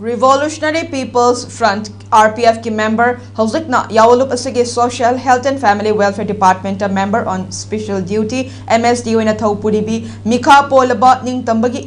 Revolutionary People's Front (RPF) की member हौजिकना यावलुप असगे Social Health and Family Welfare Department member on special duty MSD ओइना थौपुरीबी Milkha पोलबा निंगतंबगी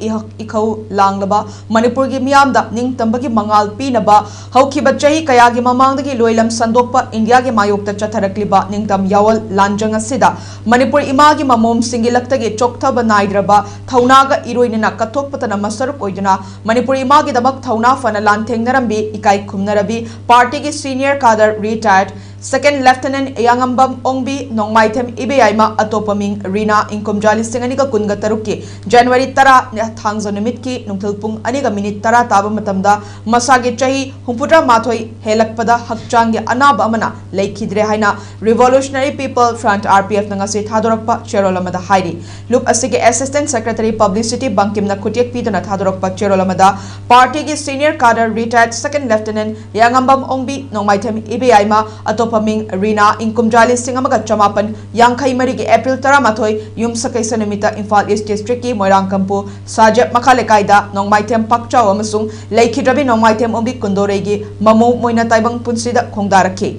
इखौ लांगलबा मणिपुर की मियामदा निंगतंबगी मंगाल पीनबा हौखिबा चही कयागी ममांगदगी लोइलम संदोकपा India के मायोक्ता चथरकलिबा निंगतम Yawal लांजंग असिदा Manipur Imangi ममोम सिंगिलक्तगी चोक्थबा नाइद्रबा थौनागा इरोइनना कथोकपतना मसरुक ओइदना Manipur Imangi दमक थौना फना लांथेंगनरंबी इकाई खुमनरबी पार्टी की senior cadre retired second lieutenant Yangambam Ongbi Nongmaithem Ibeyaima अतोपमिंग रीना इंकुमजाली सिंगनिका कुनगा तरुक की जनवरी 10 थांगजो निमित की नुंगथल पुंग अनिगा मिनिट 10 ताबा मतमदा मसागे चही हुंपुद्रा माथोई हेलकपदा हकचांगे अनाब अमना लेखिद्रे हाइना रिवोल्यूशनरी पीपल फ्रंट RPF नंगासे थादोरकपा चेरोलमदा हाइरी लुप असिगे असिस्टेंट सेक्रेटरी पब्लिसिटी बंकिमना खुटियक पीदना थादोरकपा चेरोलमदा पार्टी की senior cadre retired second lieutenant Yangambam Ongbi Nongmaithem Ibeyaima अतोपमिंग रीना इंकुमजाली सिंगमगा चमापन यांखई मरीगे एप्रिल 13 युम सकैसा निमिता इम्फाल ईस्ट डिस्ट्रिक्ट की मोइरांगकंपु साजेब मखालेकाइदा नोंगमाइथेम पक्चाव अमसुंग लेखिद्रबी नोंगमाइथेम ओंबी कुंदोरेगी ममो मोइना ताइबंग पुंसीदा खोंगदारखी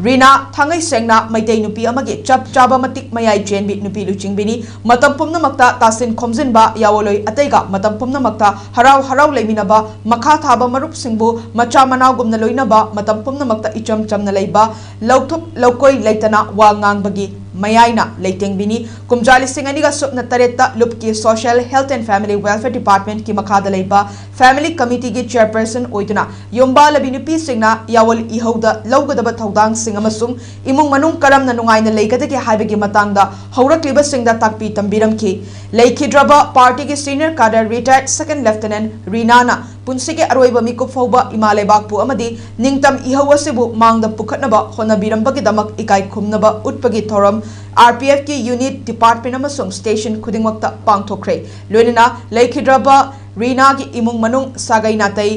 रीना थांगई सेंगना मैतई नुपी अमगे चप चाबा मतिक मयाई चेनबी नुपी लुचिंगबिनी मतम पुम्नमक्ता तासिन खोमजिनबा यावोलोई अतैगा मतम पुम्नमक्ता हराव हराव लेमिनबा मखा थाबा मरुप सिंबु मचा मनाव गुमना लोइनबा मतम पुम्नमक्ता इचम चमना लेबा लौथुप लौकोई लेतना वा ngangbagi मयाइना लेटेंगबिनी कुमजाली सिंगनिगा सुपना तरेता लुप की social health and family welfare department की मखादा लेबा फैमिली कमिटी की चेयरपर्सन ओइदना योंबा लबिनुपी सिंगना यावल इहौदा लौगदबा थौदांग सिंग अमसुंग इमुंग मनुंग करमना नुंगाइना लेगदगे हाइबगी मतांगदा हौरक्लिबा सिंगदा ताकपी तंबिरमखी लेखिद्रबा पार्टी की senior cadre retired second lieutenant रीनाना पुंसिगे अरोइबा मिकुप फौबा इमा लेबाकपु अमदी निंगतम इहौ असिबु मांगदा पुखतनबा होनबिरमबगिदमक इकाई खुमनबा उत्पगी थौरम RPF की यूनिट डिपार्टमेंट अमसुंग स्टेशन खुदिंगमक्ता पांगथोखरे लोइनना लेखिद्रबा रीना की इमुंग मनुंग सागै नातै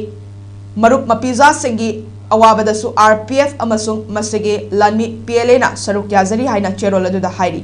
मरुप मपिजा सिंगी अवाबदसु RPF अमसुंग मसिगे लानमी PLA ना सरुक याजरी हाइना चेरोल अदुदा हाइरी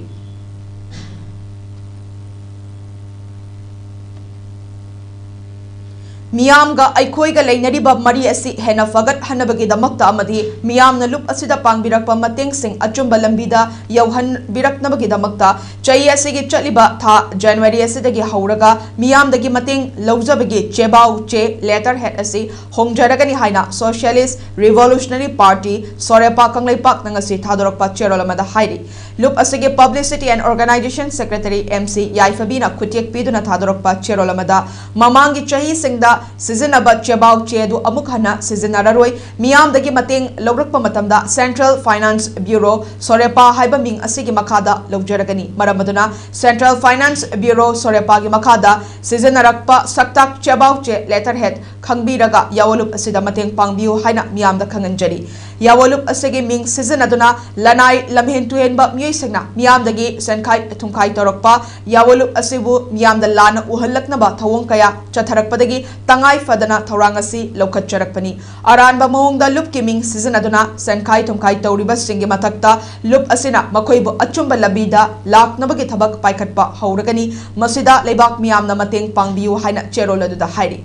मियामगा अखोइगा लेनरिबा मरी असि हेना फगत हनबगी दमक्ता अमदी मियामना लुप असिदा पांगबिरकपा मतेंगसिंग अचुंबा लंबीदा यौहन बिरकनबगी दमक्ता चई असिगे चलिबा था जनवरी असिदगी हौरगा मियामदगी मतेंग लौजबगी चेबाउ चे लेटर हेड असि होंगजरगनी हाइना सोशलिस्ट रिवोल्यूशनरी पार्टी सोरेपा कंगलेपाक नंगसि थादोरकपा चेरोलमदा हाइरी लुप असिगे publicity and organisation secretary MC याइफबीना खुटियक पीदुना थादोरकपा चेरोलमदा ममांगी चही सिंगदा सिजनबा चेबाउ चेदु अमुक हना सिजनररोय मियामदगी मतेंग लौरकपा मतमदा सेंट्रल फाइनेंस ब्यूरो सोरेपा हाइबा मिंग असिगी मखादा लौजरगनी मरमदुना सेंट्रल फाइनेंस ब्यूरो सोरेपा की मखादा सिजनरकपा सक्ताक चेबाउ चे लेटर हेड खंगबीरगा यावलुप असिदा मतेंग पांगबियु हाइना मियामदा खंगंजरी यावलुप असिगे मिंग सिजनदुना लनाई लमहेन तुहेनबा मियसंगना मियामदगी सेनखाई थुंखाई तोरकपा यावलुप असिबु मियामदा लाना उहल्लकनबा थवंग कया चथरकपदगी तंगाई फदना थौरांग असि लौखतचरकपनी अरानबा महोंगदा लुप की मिंग सिजनदुना सेनखाई थुंखाई तौरिबा सिंगे मथक्ता लुप असिना मखोइबु अचुंबा लबीदा लाकनबगी थबक पाइखटपा हौरगनी मसिदा लेबाक मियामना मतेंग पांगबियु हाइना चेरोल अदुदा हाइरी